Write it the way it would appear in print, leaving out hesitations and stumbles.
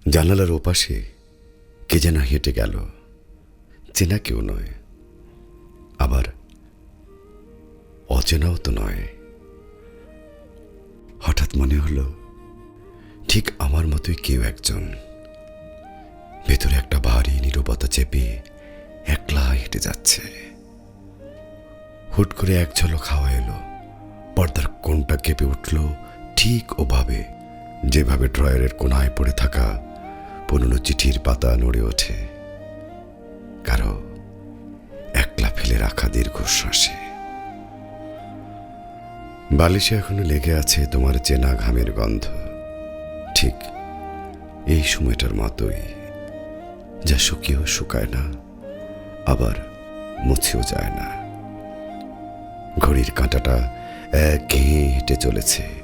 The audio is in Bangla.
জানালার ওপাশে কে যেন হেঁটে গেল, চেনা কেউ নয়, আবার অচেনাও তো নয়। হঠাৎ মনে হলো ঠিক আমার মতোই কেউ একজন ভেতরে একটা ভারী নীরবতা চেপে একলা হেঁটে যাচ্ছে। হুট করে এক ঝলক হাওয়া এলো, পর্দার কোণটা কেঁপে উঠল ঠিক ওভাবে যেভাবে ড্রয়ারের কোনায় পড়ে থাকা পুরনো চিঠির পাতা নড়ে ওঠে কারো একলা ফেলে রাখা দীর্ঘশ্বাসে। বালিশে এখনো লেগে আছে তোমার চেনা ঘামের গন্ধ, ঠিক এই সময়টার মতোই, যা শুকিয়েও শুকায় না, আবার মুছেও যায় না। ঘড়ির কাঁটাটা একঘেয়ে হেঁটে চলেছে।